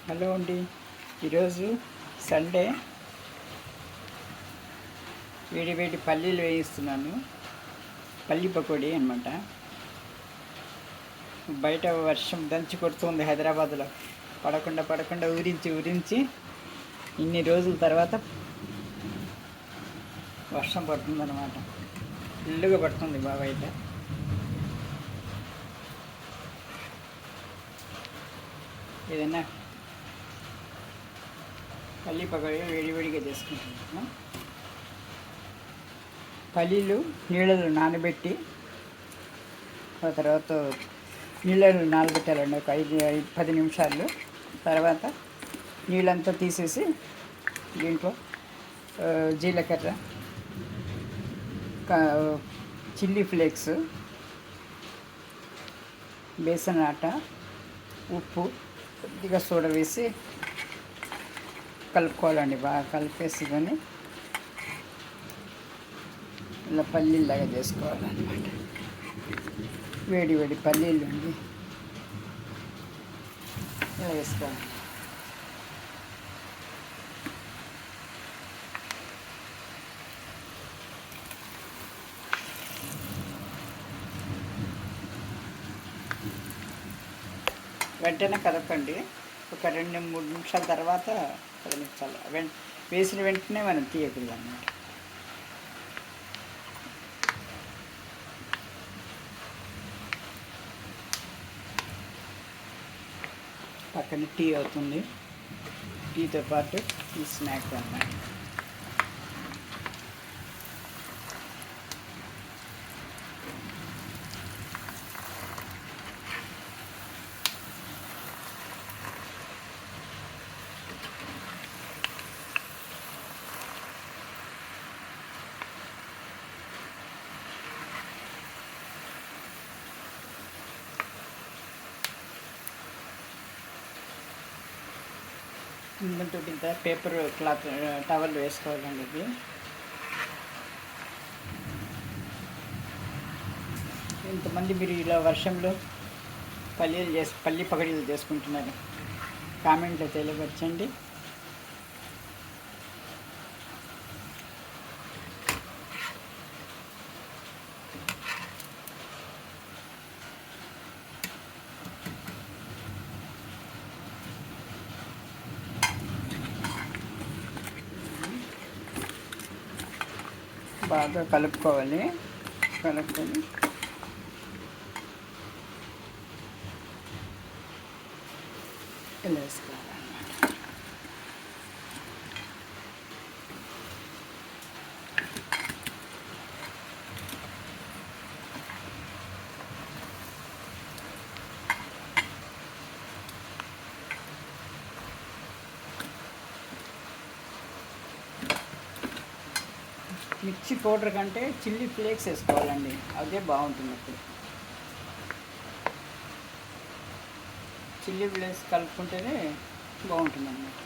Hello అండి. ఈరోజు Sunday. వేడి వేడి పల్లీలు వేయిస్తున్నాను. పల్లి పకోడీ అనమాట. బయట వర్షం దంచి కొడుతుంది హైదరాబాద్లో. పడకుండా పడకుండా ఊరించి ఊరించి ఇన్ని రోజుల తర్వాత వర్షం పడుతుందన్నమాట. ఇల్లుగా పడుతుంది బాగా. అయితే ఏదైనా పల్లి పకోడీ వేడివేడిగా చేసుకుంటున్నాను. పల్లీలు నీళ్ళలో నానబెట్టి ఆ తర్వాత నీళ్ళలో నానబెట్టాలండి. ఒక 5-10 నిమిషాలు. తర్వాత నీళ్ళంతా తీసేసి దీంట్లో జీలకర్ర, చిల్లీ ఫ్లేక్స్, బేసన్ ఆట, ఉప్పు, కొద్దిగా సోడా వేసి కలుపుకోవాలండి. బాగా కలిపేసుకొని ఇలా పల్లీలాగా చేసుకోవాలన్నమాట. వేడి వేడి పల్లీలు అండి ఇలా వేసుకోవాలి. వెంటనే కదపండి. ఒక 2-3 నిమిషాల తర్వాత కదిలించాలి. వేసిన వెంటనే మనం తీయకూడదు అన్నమాట. పక్కన టీ అవుతుంది. టీతో పాటు ఈ స్నాక్ అన్నమాట. ఇంత ఇంత పేపర్ క్లాత్ టవల్ వేసుకోవాలండి. ఇది ఇంతమంది మీరు ఇలా వర్షంలో పల్లి పకోడీలు చేసుకుంటున్నారు. కామెంట్లో తెలియపరచండి. బాగా కలుపుకోవాలి. కలుపుకొని ఇలా వేసుకోవాలన్నమాట. మిర్చి పౌడర్ కంటే చిల్లీ ఫ్లేక్స్ వేసుకోవాలండి. అదే బాగుంటుంది. అప్పుడు చిల్లీ ఫ్లేక్స్ కలుపుకుంటేనే బాగుంటుంది అన్నమాట.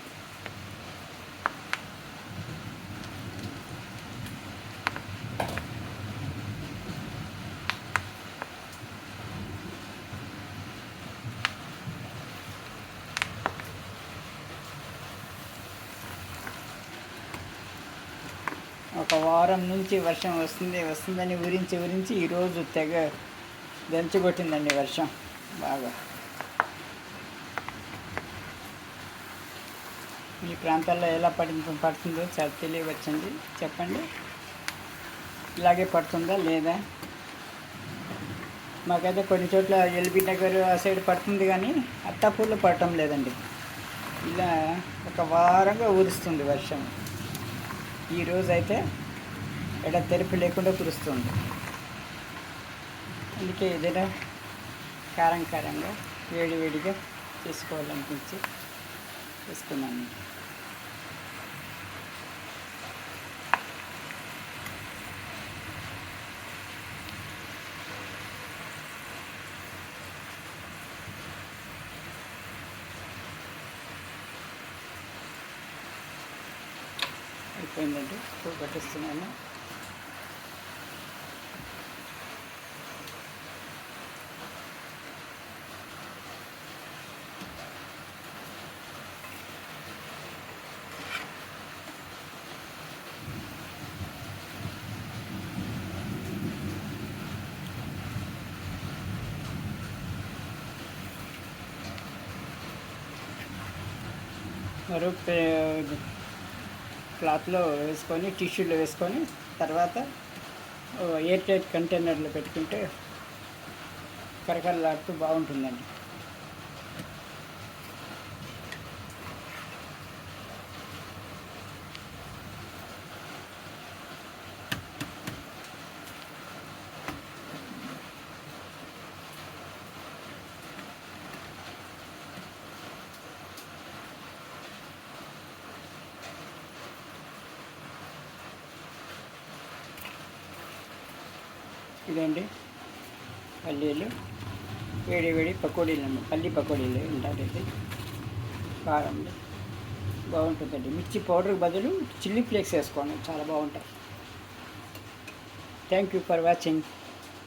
ఒక వారం నుంచి వర్షం వస్తుందని ఊరించి ఈరోజు తెగ దంచుకొట్టిందండి వర్షం బాగా. మీ ప్రాంతాల్లో ఎలా పడుతుందో చాలా తెలియవచ్చండి. చెప్పండి, ఇలాగే పడుతుందా లేదా? మాకైతే కొన్ని చోట్ల ఎల్బీ నగర్ ఆ సైడ్ పడుతుంది, కానీ అత్తాపూర్లో పడటం లేదండి. ఇలా ఒక వారంగా ఊరుస్తుంది వర్షం. ఈరోజు అయితే తెరిపి లేకుండా కురుస్తుంది. అందుకే ఏదైనా కారంగా వేడిగా చేసుకోవాలనిపించి చేసుకున్నాను. అయిపోయిందండి. ఇప్పుడు పట్టిస్తున్నాను. మరో క్లాత్లో వేసుకొని టిష్యూలో వేసుకొని తర్వాత ఎయిర్ టైట్ కంటైనర్లో పెట్టుకుంటే కరకరలాడుతూ బాగుంటుందండి. ఇదండి పల్లీలు, వేడి వేడి పకోడీలు అండి, పల్లి పకోడీలు ఉంటారు. ఇది కారం బాగుంటుందండి. మిర్చి పౌడర్ బదులు చిల్లీ ఫ్లేక్స్ వేసుకోండి, చాలా బాగుంటాయి. Thank you for watching.